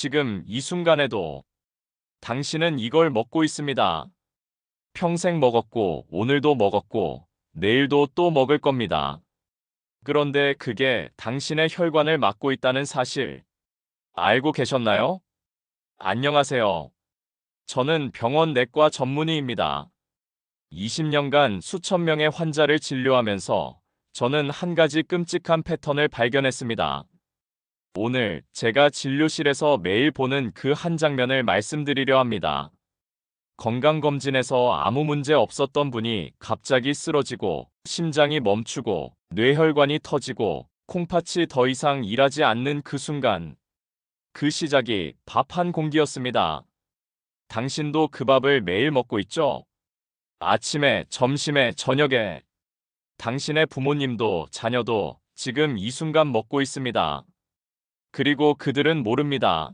지금 이 순간에도 당신은 이걸 먹고 있습니다. 평생 먹었고, 오늘도 먹었고, 내일도 또 먹을 겁니다. 그런데 그게 당신의 혈관을 막고 있다는 사실 알고 계셨나요? 안녕하세요. 저는 병원 내과 전문의입니다. 20년간 수천 명의 환자를 진료하면서 저는 한 가지 끔찍한 패턴을 발견했습니다. 오늘 제가 진료실에서 매일 보는 그 한 장면을 말씀드리려 합니다. 건강검진에서 아무 문제 없었던 분이 갑자기 쓰러지고 심장이 멈추고 뇌혈관이 터지고 콩팥이 더 이상 일하지 않는 그 순간, 그 시작이 밥 한 공기였습니다. 당신도 그 밥을 매일 먹고 있죠? 아침에, 점심에, 저녁에. 당신의 부모님도 자녀도 지금 이 순간 먹고 있습니다. 그리고 그들은 모릅니다.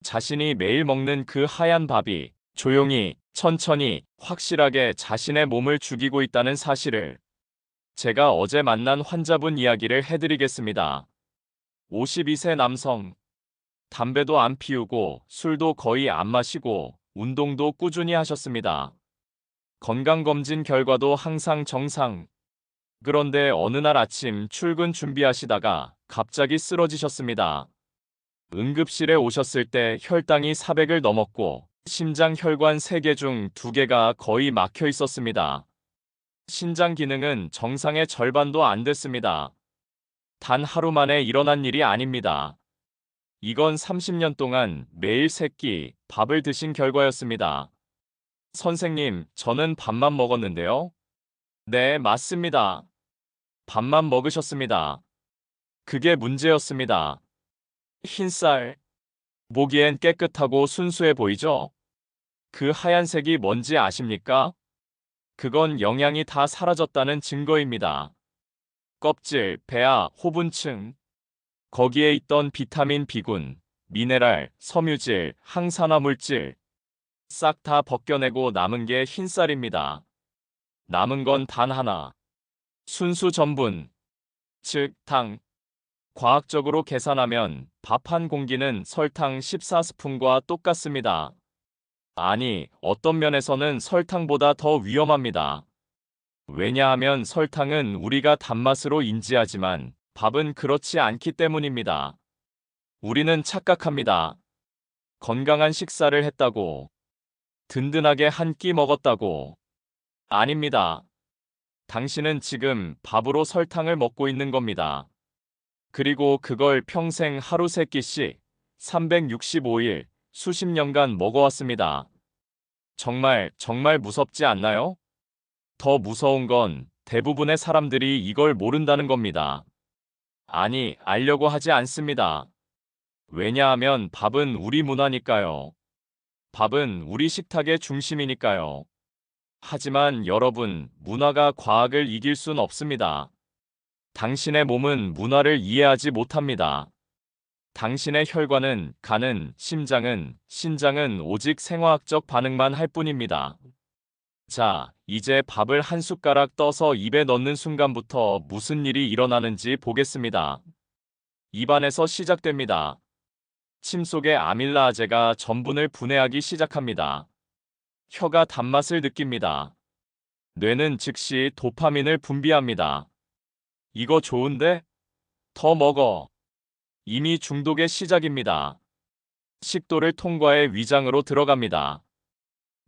자신이 매일 먹는 그 하얀 밥이 조용히, 천천히, 확실하게 자신의 몸을 죽이고 있다는 사실을. 제가 어제 만난 환자분 이야기를 해드리겠습니다. 52세 남성. 담배도 안 피우고 술도 거의 안 마시고 운동도 꾸준히 하셨습니다. 건강검진 결과도 항상 정상. 그런데 어느 날 아침 출근 준비하시다가 갑자기 쓰러지셨습니다. 응급실에 오셨을 때 혈당이 400을 넘었고 심장 혈관 3개 중 2개가 거의 막혀 있었습니다. 신장 기능은 정상의 절반도 안 됐습니다. 단 하루 만에 일어난 일이 아닙니다. 이건 30년 동안 매일 3끼 밥을 드신 결과였습니다. 선생님, 저는 밥만 먹었는데요. 네, 맞습니다. 밥만 먹으셨습니다. 그게 문제였습니다. 흰쌀. 보기엔 깨끗하고 순수해 보이죠? 그 하얀색이 뭔지 아십니까? 그건 영양이 다 사라졌다는 증거입니다. 껍질, 배아, 호분층. 거기에 있던 비타민 B군, 미네랄, 섬유질, 항산화 물질. 싹 다 벗겨내고 남은 게 흰쌀입니다. 남은 건 단 하나. 순수 전분, 즉 당. 과학적으로 계산하면 밥 한 공기는 설탕 14스푼과 똑같습니다. 아니, 어떤 면에서는 설탕보다 더 위험합니다. 왜냐하면 설탕은 우리가 단맛으로 인지하지만 밥은 그렇지 않기 때문입니다. 우리는 착각합니다. 건강한 식사를 했다고, 든든하게 한 끼 먹었다고. 아닙니다. 당신은 지금 밥으로 설탕을 먹고 있는 겁니다. 그리고 그걸 평생 하루 3끼씩 365일 수십 년간 먹어왔습니다. 정말 무섭지 않나요? 더 무서운 건 대부분의 사람들이 이걸 모른다는 겁니다. 아니, 알려고 하지 않습니다. 왜냐하면 밥은 우리 문화니까요. 밥은 우리 식탁의 중심이니까요. 하지만 여러분, 문화가 과학을 이길 순 없습니다. 당신의 몸은 문화를 이해하지 못합니다. 당신의 혈관은, 간은, 심장은, 신장은 오직 생화학적 반응만 할 뿐입니다. 자, 이제 밥을 한 숟가락 떠서 입에 넣는 순간부터 무슨 일이 일어나는지 보겠습니다. 입안에서 시작됩니다. 침 속의 아밀라아제가 전분을 분해하기 시작합니다. 혀가 단맛을 느낍니다. 뇌는 즉시 도파민을 분비합니다. 이거 좋은데? 더 먹어. 이미 중독의 시작입니다. 식도를 통과해 위장으로 들어갑니다.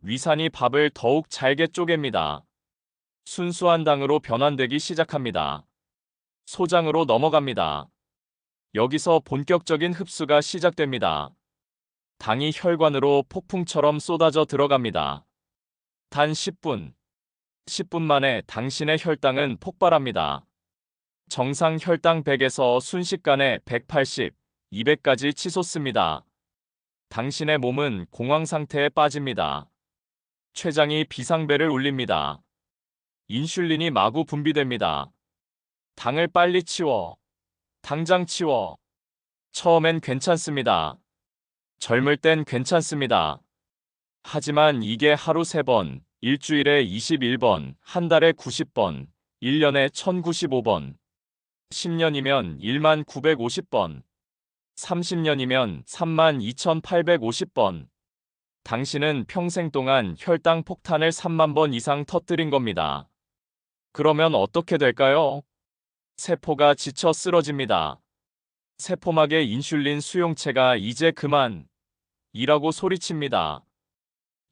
위산이 밥을 더욱 잘게 쪼갭니다. 순수한 당으로 변환되기 시작합니다. 소장으로 넘어갑니다. 여기서 본격적인 흡수가 시작됩니다. 당이 혈관으로 폭풍처럼 쏟아져 들어갑니다. 단 10분. 10분 만에 당신의 혈당은 폭발합니다. 정상 혈당 100에서 순식간에 180, 200까지 치솟습니다. 당신의 몸은 공황 상태에 빠집니다. 췌장이 비상벨을 울립니다. 인슐린이 마구 분비됩니다. 당을 빨리 치워. 당장 치워. 처음엔 괜찮습니다. 젊을 땐 괜찮습니다. 하지만 이게 하루 3번, 일주일에 21번, 한 달에 90번, 1년에 1095번, 10년이면 1만 950번. 30년이면 32,850번. 당신은 평생 동안 혈당 폭탄을 3만 번 이상 터뜨린 겁니다. 그러면 어떻게 될까요? 세포가 지쳐 쓰러집니다. 세포막의 인슐린 수용체가 이제 그만 이라고 소리칩니다.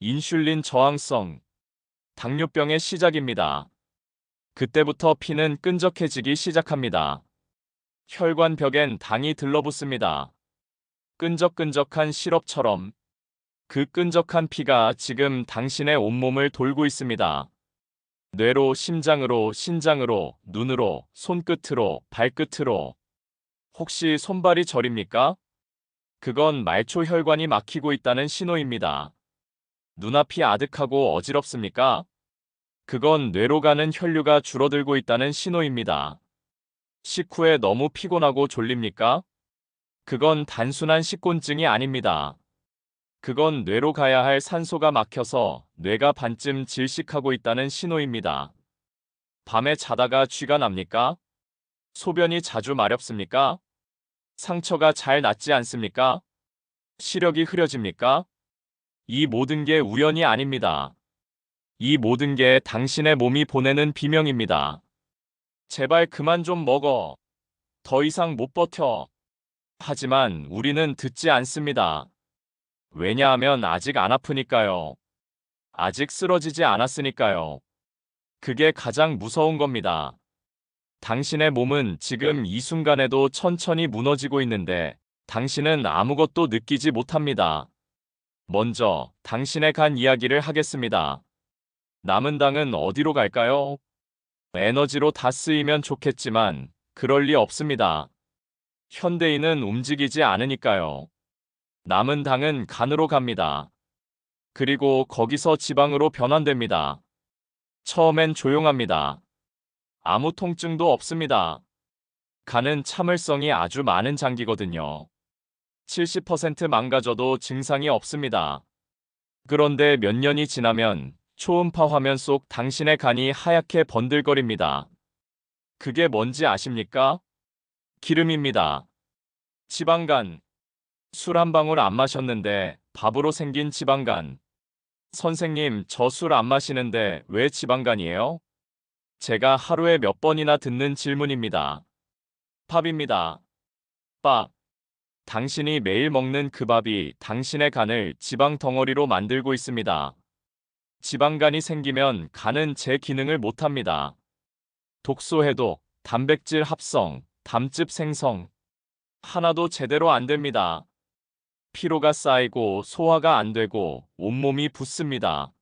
인슐린 저항성, 당뇨병의 시작입니다. 그때부터 피는 끈적해지기 시작합니다. 혈관 벽엔 당이 들러붙습니다. 끈적끈적한 시럽처럼. 그 끈적한 피가 지금 당신의 온몸을 돌고 있습니다. 뇌로, 심장으로, 신장으로, 눈으로, 손끝으로, 발끝으로. 혹시 손발이 저립니까? 그건 말초 혈관이 막히고 있다는 신호입니다. 눈앞이 아득하고 어지럽습니까? 그건 뇌로 가는 혈류가 줄어들고 있다는 신호입니다. 식후에 너무 피곤하고 졸립니까? 그건 단순한 식곤증이 아닙니다. 그건 뇌로 가야 할 산소가 막혀서 뇌가 반쯤 질식하고 있다는 신호입니다. 밤에 자다가 쥐가 납니까? 소변이 자주 마렵습니까? 상처가 잘 낫지 않습니까? 시력이 흐려집니까? 이 모든 게 우연이 아닙니다. 이 모든 게 당신의 몸이 보내는 비명입니다. 제발 그만 좀 먹어. 더 이상 못 버텨. 하지만 우리는 듣지 않습니다. 왜냐하면 아직 안 아프니까요. 아직 쓰러지지 않았으니까요. 그게 가장 무서운 겁니다. 당신의 몸은 지금 이 순간에도 천천히 무너지고 있는데 당신은 아무것도 느끼지 못합니다. 먼저 당신의 간 이야기를 하겠습니다. 남은 당은 어디로 갈까요? 에너지로 다 쓰이면 좋겠지만 그럴 리 없습니다. 현대인은 움직이지 않으니까요. 남은 당은 간으로 갑니다. 그리고 거기서 지방으로 변환됩니다. 처음엔 조용합니다. 아무 통증도 없습니다. 간은 참을성이 아주 많은 장기거든요. 70% 망가져도 증상이 없습니다. 그런데 몇 년이 지나면 초음파 화면 속 당신의 간이 하얗게 번들거립니다. 그게 뭔지 아십니까? 기름입니다. 지방간. 술 한 방울 안 마셨는데 밥으로 생긴 지방간. 선생님, 저 술 안 마시는데 왜 지방간이에요? 제가 하루에 몇 번이나 듣는 질문입니다. 밥입니다. 밥. 당신이 매일 먹는 그 밥이 당신의 간을 지방 덩어리로 만들고 있습니다. 지방간이 생기면 간은 제 기능을 못합니다. 독소 해독, 단백질 합성, 담즙 생성. 하나도 제대로 안 됩니다. 피로가 쌓이고 소화가 안 되고 온몸이 붓습니다.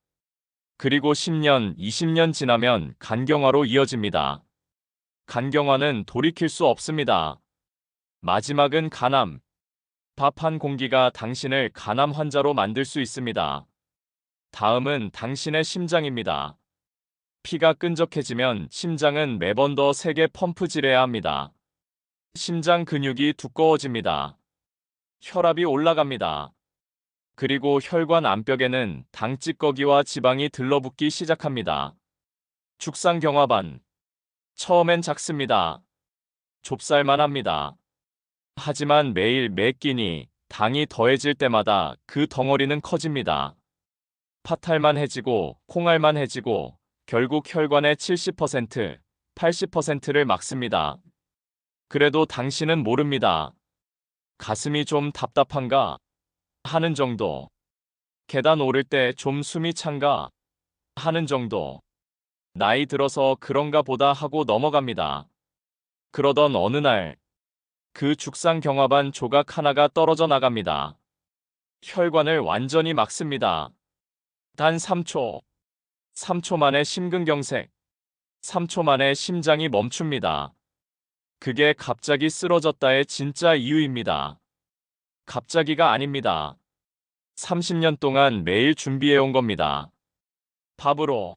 그리고 10년, 20년 지나면 간경화로 이어집니다. 간경화는 돌이킬 수 없습니다. 마지막은 간암. 밥 한 공기가 당신을 간암 환자로 만들 수 있습니다. 다음은 당신의 심장입니다. 피가 끈적해지면 심장은 매번 더 세게 펌프질해야 합니다. 심장 근육이 두꺼워집니다. 혈압이 올라갑니다. 그리고 혈관 안벽에는 당찌꺼기와 지방이 들러붙기 시작합니다. 죽상경화반. 처음엔 작습니다. 좁쌀만 합니다. 하지만 매일 매 끼니 당이 더해질 때마다 그 덩어리는 커집니다. 파탈만 해지고 콩알만 해지고 결국 혈관의 70%, 80%를 막습니다. 그래도 당신은 모릅니다. 가슴이 좀 답답한가 하는 정도. 계단 오를 때 좀 숨이 찬가 하는 정도. 나이 들어서 그런가 보다 하고 넘어갑니다. 그러던 어느 날 그 죽상경화반 조각 하나가 떨어져 나갑니다. 혈관을 완전히 막습니다. 단 3초. 3초 만에 심근경색. 3초 만에 심장이 멈춥니다. 그게 갑자기 쓰러졌다의 진짜 이유입니다. 갑자기가 아닙니다. 30년 동안 매일 준비해온 겁니다. 밥으로.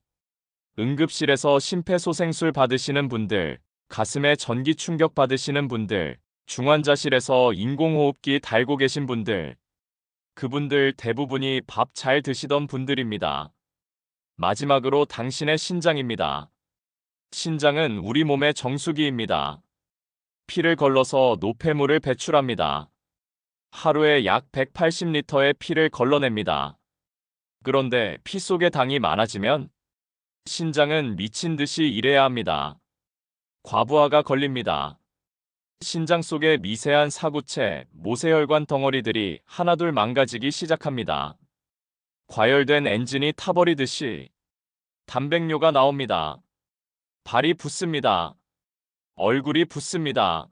응급실에서 심폐소생술 받으시는 분들, 가슴에 전기 충격 받으시는 분들, 중환자실에서 인공호흡기 달고 계신 분들, 그분들 대부분이 밥 잘 드시던 분들입니다. 마지막으로 당신의 신장입니다. 신장은 우리 몸의 정수기입니다. 피를 걸러서 노폐물을 배출합니다. 하루에 약 180리터의 피를 걸러냅니다. 그런데 피 속에 당이 많아지면 신장은 미친 듯이 일해야 합니다. 과부하가 걸립니다. 신장 속의 미세한 사구체, 모세혈관 덩어리들이 하나둘 망가지기 시작합니다. 과열된 엔진이 타버리듯이 단백뇨가 나옵니다. 발이 붓습니다. 얼굴이 붓습니다.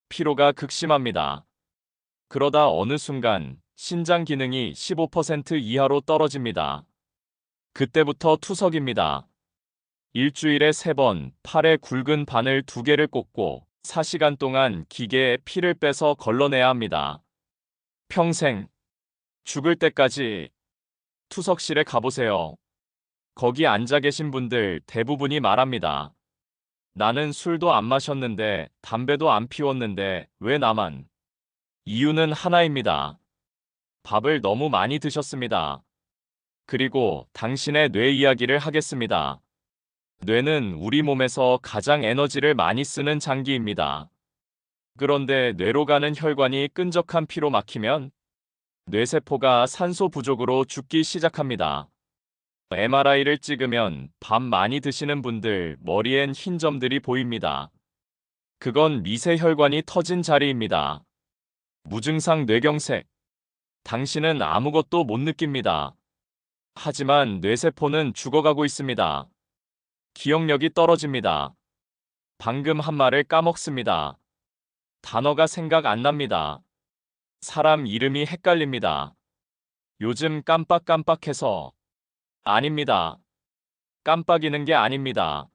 피로가 극심합니다. 그러다 어느 순간 신장 기능이 15% 이하로 떨어집니다. 그때부터 투석입니다. 일주일에 3번 팔에 굵은 바늘 2개를 꽂고 4시간 동안 기계에 피를 빼서 걸러내야 합니다. 평생, 죽을 때까지 투석실에 가보세요. 거기 앉아 계신 분들 대부분이 말합니다. 나는 술도 안 마셨는데 담배도 안 피웠는데 왜 나만? 이유는 하나입니다. 밥을 너무 많이 드셨습니다. 그리고 당신의 뇌 이야기를 하겠습니다. 뇌는 우리 몸에서 가장 에너지를 많이 쓰는 장기입니다. 그런데 뇌로 가는 혈관이 끈적한 피로 막히면 뇌세포가 산소 부족으로 죽기 시작합니다. MRI를 찍으면 밥 많이 드시는 분들 머리엔 흰 점들이 보입니다. 그건 미세혈관이 터진 자리입니다. 무증상 뇌경색. 당신은 아무것도 못 느낍니다. 하지만 뇌세포는 죽어가고 있습니다. 기억력이 떨어집니다. 방금 한 말을 까먹습니다. 단어가 생각 안 납니다. 사람 이름이 헷갈립니다. 요즘 깜빡깜빡해서. 아닙니다. 깜빡이는 게 아닙니다.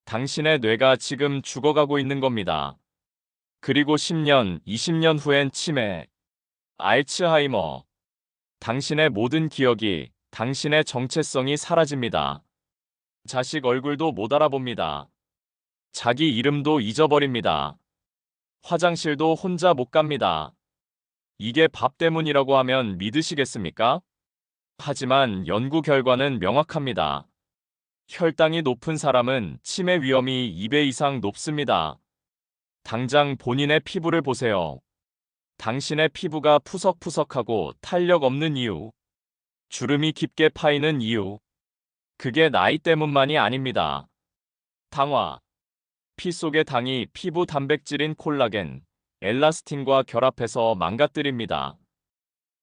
당신의 뇌가 지금 죽어가고 있는 겁니다. 그리고 10년, 20년 후엔 치매, 알츠하이머. 당신의 모든 기억이, 당신의 정체성이 사라집니다. 자식 얼굴도 못 알아봅니다. 자기 이름도 잊어버립니다. 화장실도 혼자 못 갑니다. 이게 밥 때문이라고 하면 믿으시겠습니까? 하지만 연구 결과는 명확합니다. 혈당이 높은 사람은 치매 위험이 2배 이상 높습니다. 당장 본인의 피부를 보세요. 당신의 피부가 푸석푸석하고 탄력 없는 이유, 주름이 깊게 파이는 이유, 그게 나이 때문만이 아닙니다. 당화, 피 속의 당이 피부 단백질인 콜라겐, 엘라스틴과 결합해서 망가뜨립니다.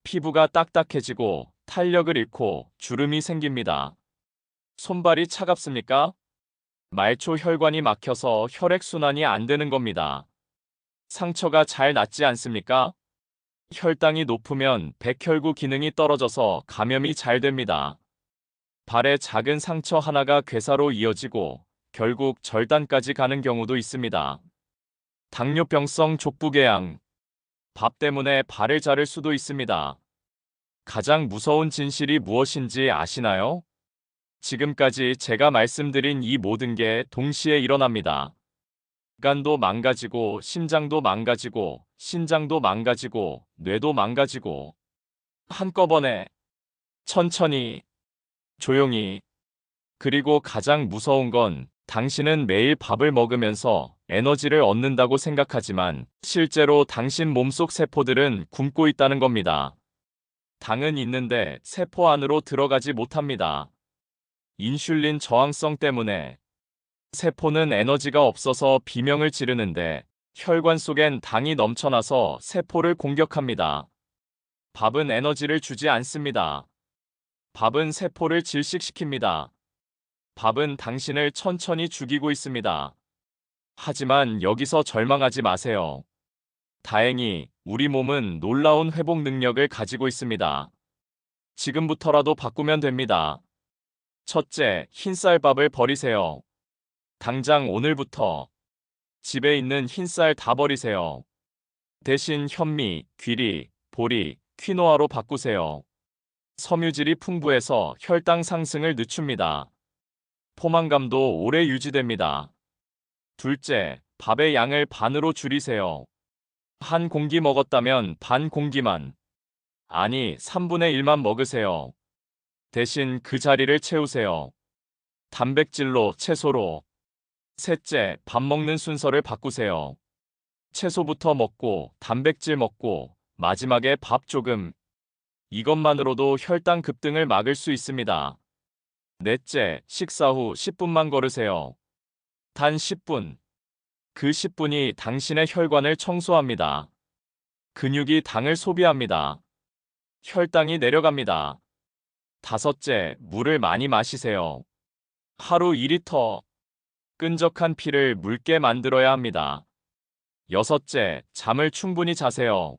피부가 딱딱해지고 탄력을 잃고 주름이 생깁니다. 손발이 차갑습니까? 말초 혈관이 막혀서 혈액순환이 안 되는 겁니다. 상처가 잘 낫지 않습니까? 혈당이 높으면 백혈구 기능이 떨어져서 감염이 잘 됩니다. 발에 작은 상처 하나가 괴사로 이어지고 결국 절단까지 가는 경우도 있습니다. 당뇨병성 족부궤양. 밥 때문에 발을 자를 수도 있습니다. 가장 무서운 진실이 무엇인지 아시나요? 지금까지 제가 말씀드린 이 모든 게 동시에 일어납니다. 간도 망가지고, 심장도 망가지고, 신장도 망가지고, 뇌도 망가지고. 한꺼번에, 천천히, 조용히. 그리고 가장 무서운 건 당신은 매일 밥을 먹으면서 에너지를 얻는다고 생각하지만 실제로 당신 몸속 세포들은 굶고 있다는 겁니다. 당은 있는데 세포 안으로 들어가지 못합니다. 인슐린 저항성 때문에 세포는 에너지가 없어서 비명을 지르는데 혈관 속엔 당이 넘쳐나서 세포를 공격합니다. 밥은 에너지를 주지 않습니다. 밥은 세포를 질식시킵니다. 밥은 당신을 천천히 죽이고 있습니다. 하지만 여기서 절망하지 마세요. 다행히 우리 몸은 놀라운 회복 능력을 가지고 있습니다. 지금부터라도 바꾸면 됩니다. 첫째, 흰쌀밥을 버리세요. 당장 오늘부터 집에 있는 흰쌀 다 버리세요. 대신 현미, 귀리, 보리, 퀴노아로 바꾸세요. 섬유질이 풍부해서 혈당 상승을 늦춥니다. 포만감도 오래 유지됩니다. 둘째, 밥의 양을 반으로 줄이세요. 한 공기 먹었다면 반 공기만, 아니 3분의 1만 먹으세요. 대신 그 자리를 채우세요. 단백질로, 채소로. 셋째, 밥 먹는 순서를 바꾸세요. 채소부터 먹고, 단백질 먹고, 마지막에 밥 조금. 이것만으로도 혈당 급등을 막을 수 있습니다. 넷째, 식사 후 10분만 걸으세요. 단 10분. 그 10분이 당신의 혈관을 청소합니다. 근육이 당을 소비합니다. 혈당이 내려갑니다. 다섯째, 물을 많이 마시세요. 하루 2리터. 끈적한 피를 묽게 만들어야 합니다. 여섯째, 잠을 충분히 자세요.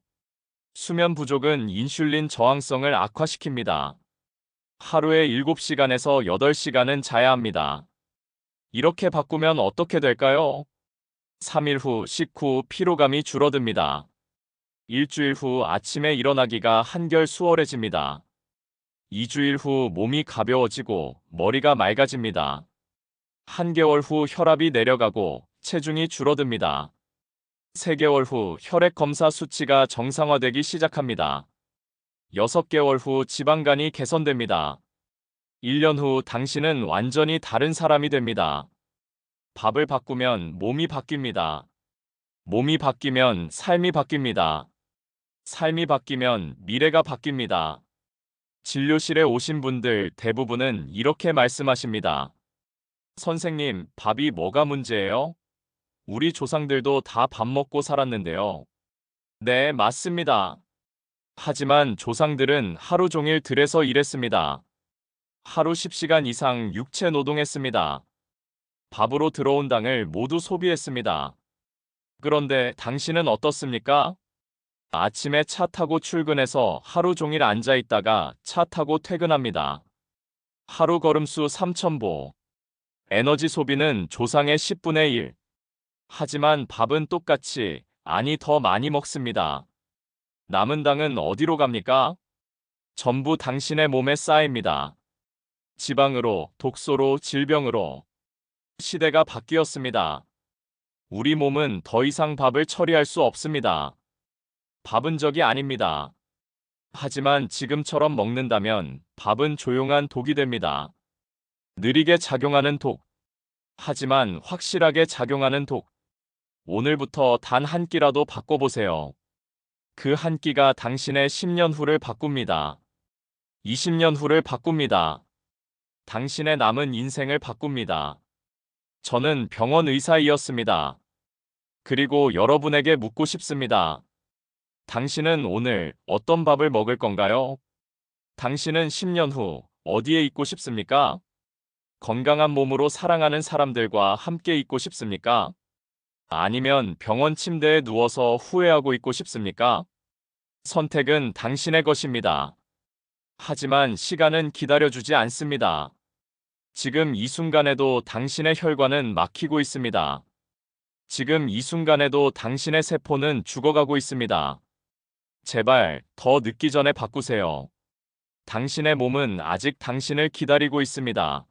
수면 부족은 인슐린 저항성을 악화시킵니다. 하루에 7시간에서 8시간은 자야 합니다. 이렇게 바꾸면 어떻게 될까요? 3일 후 식후 피로감이 줄어듭니다. 일주일 후 아침에 일어나기가 한결 수월해집니다. 2주일 후 몸이 가벼워지고 머리가 맑아집니다. 한개월 후 혈압이 내려가고 체중이 줄어듭니다. 3개월 후 혈액 검사 수치가 정상화되기 시작합니다. 6개월 후 지방간이 개선됩니다. 1년 후 당신은 완전히 다른 사람이 됩니다. 밥을 바꾸면 몸이 바뀝니다. 몸이 바뀌면 삶이 바뀝니다. 삶이 바뀌면 미래가 바뀝니다. 진료실에 오신 분들 대부분은 이렇게 말씀하십니다. 선생님, 밥이 뭐가 문제예요? 우리 조상들도 다 밥 먹고 살았는데요. 네, 맞습니다. 하지만 조상들은 하루 종일 들에서 일했습니다. 하루 10시간 이상 육체 노동했습니다. 밥으로 들어온 당을 모두 소비했습니다. 그런데 당신은 어떻습니까? 아침에 차 타고 출근해서 하루 종일 앉아 있다가 차 타고 퇴근합니다. 하루 걸음수 3,000보. 에너지 소비는 조상의 10분의 1. 하지만 밥은 똑같이, 아니 더 많이 먹습니다. 남은 당은 어디로 갑니까? 전부 당신의 몸에 쌓입니다. 지방으로, 독소로, 질병으로. 시대가 바뀌었습니다. 우리 몸은 더 이상 밥을 처리할 수 없습니다. 밥은 적이 아닙니다. 하지만 지금처럼 먹는다면 밥은 조용한 독이 됩니다. 느리게 작용하는 독. 하지만 확실하게 작용하는 독. 오늘부터 단 한 끼라도 바꿔보세요. 그 한 끼가 당신의 10년 후를 바꿉니다. 20년 후를 바꿉니다. 당신의 남은 인생을 바꿉니다. 저는 병원 의사이었습니다. 그리고 여러분에게 묻고 싶습니다. 당신은 오늘 어떤 밥을 먹을 건가요? 당신은 10년 후 어디에 있고 싶습니까? 건강한 몸으로 사랑하는 사람들과 함께 있고 싶습니까? 아니면 병원 침대에 누워서 후회하고 있고 싶습니까? 선택은 당신의 것입니다. 하지만 시간은 기다려주지 않습니다. 지금 이 순간에도 당신의 혈관은 막히고 있습니다. 지금 이 순간에도 당신의 세포는 죽어가고 있습니다. 제발 더 늦기 전에 바꾸세요. 당신의 몸은 아직 당신을 기다리고 있습니다.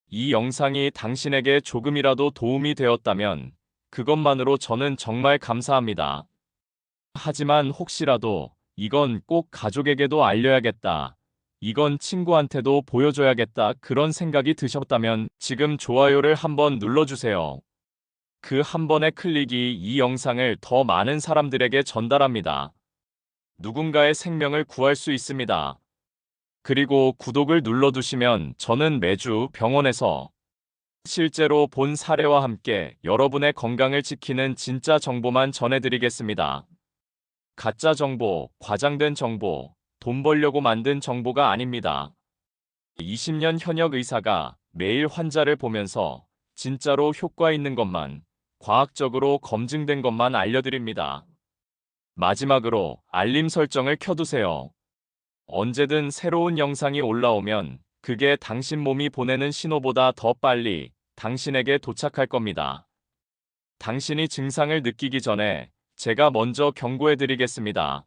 이 영상이 당신에게 조금이라도 도움이 되었다면 그것만으로 저는 정말 감사합니다. 하지만 혹시라도 이건 꼭 가족에게도 알려야겠다. 이건 친구한테도 보여줘야겠다. 그런 생각이 드셨다면 지금 좋아요를 한번 눌러주세요. 그 한 번의 클릭이 이 영상을 더 많은 사람들에게 전달합니다. 누군가의 생명을 구할 수 있습니다. 그리고 구독을 눌러두시면 저는 매주 병원에서 실제로 본 사례와 함께 여러분의 건강을 지키는 진짜 정보만 전해드리겠습니다. 가짜 정보, 과장된 정보, 돈 벌려고 만든 정보가 아닙니다. 20년 현역 의사가 매일 환자를 보면서 진짜로 효과 있는 것만, 과학적으로 검증된 것만 알려드립니다. 마지막으로 알림 설정을 켜두세요. 언제든 새로운 영상이 올라오면 그게 당신 몸이 보내는 신호보다 더 빨리 당신에게 도착할 겁니다. 당신이 증상을 느끼기 전에 제가 먼저 경고해드리겠습니다.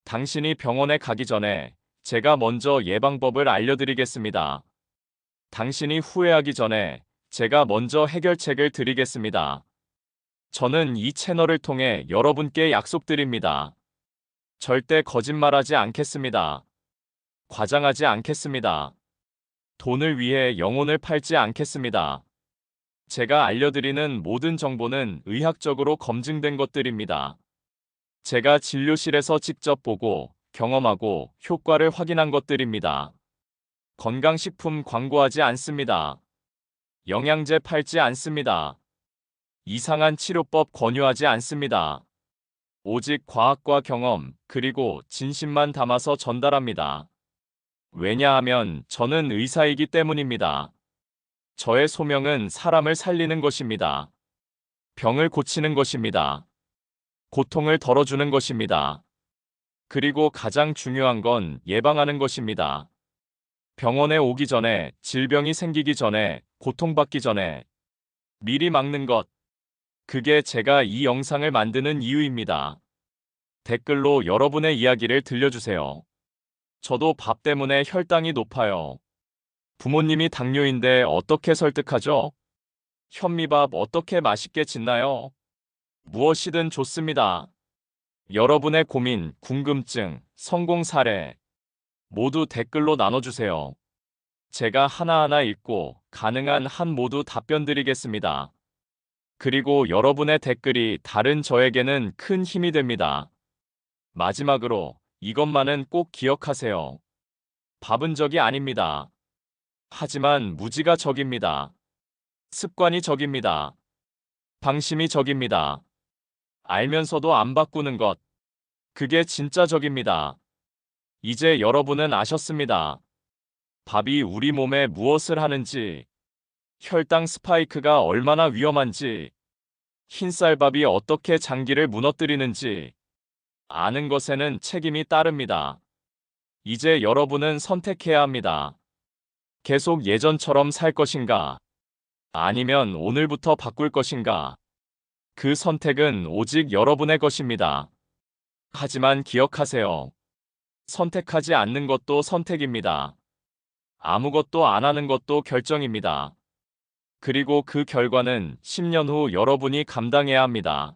당신이 병원에 가기 전에 제가 먼저 예방법을 알려드리겠습니다. 당신이 후회하기 전에 제가 먼저 해결책을 드리겠습니다. 저는 이 채널을 통해 여러분께 약속드립니다. 절대 거짓말하지 않겠습니다. 과장하지 않겠습니다. 돈을 위해 영혼을 팔지 않겠습니다. 제가 알려드리는 모든 정보는 의학적으로 검증된 것들입니다. 제가 진료실에서 직접 보고 경험하고 효과를 확인한 것들입니다. 건강식품 광고하지 않습니다. 영양제 팔지 않습니다. 이상한 치료법 권유하지 않습니다. 오직 과학과 경험, 그리고 진심만 담아서 전달합니다. 왜냐하면 저는 의사이기 때문입니다. 저의 소명은 사람을 살리는 것입니다. 병을 고치는 것입니다. 고통을 덜어주는 것입니다. 그리고 가장 중요한 건 예방하는 것입니다. 병원에 오기 전에, 질병이 생기기 전에, 고통받기 전에 미리 막는 것. 그게 제가 이 영상을 만드는 이유입니다. 댓글로 여러분의 이야기를 들려주세요. 저도 밥 때문에 혈당이 높아요. 부모님이 당뇨인데 어떻게 설득하죠? 현미밥 어떻게 맛있게 짓나요? 무엇이든 좋습니다. 여러분의 고민, 궁금증, 성공 사례 모두 댓글로 나눠주세요. 제가 하나하나 읽고 가능한 한 모두 답변 드리겠습니다. 그리고 여러분의 댓글이 다른 저에게는 큰 힘이 됩니다. 마지막으로 이것만은 꼭 기억하세요. 밥은 적이 아닙니다. 하지만 무지가 적입니다. 습관이 적입니다. 방심이 적입니다. 알면서도 안 바꾸는 것. 그게 진짜 적입니다. 이제 여러분은 아셨습니다. 밥이 우리 몸에 무엇을 하는지, 혈당 스파이크가 얼마나 위험한지, 흰쌀밥이 어떻게 장기를 무너뜨리는지 아는 것에는 책임이 따릅니다. 이제 여러분은 선택해야 합니다. 계속 예전처럼 살 것인가? 아니면 오늘부터 바꿀 것인가? 그 선택은 오직 여러분의 것입니다. 하지만 기억하세요. 선택하지 않는 것도 선택입니다. 아무것도 안 하는 것도 결정입니다. 그리고 그 결과는 10년 후 여러분이 감당해야 합니다.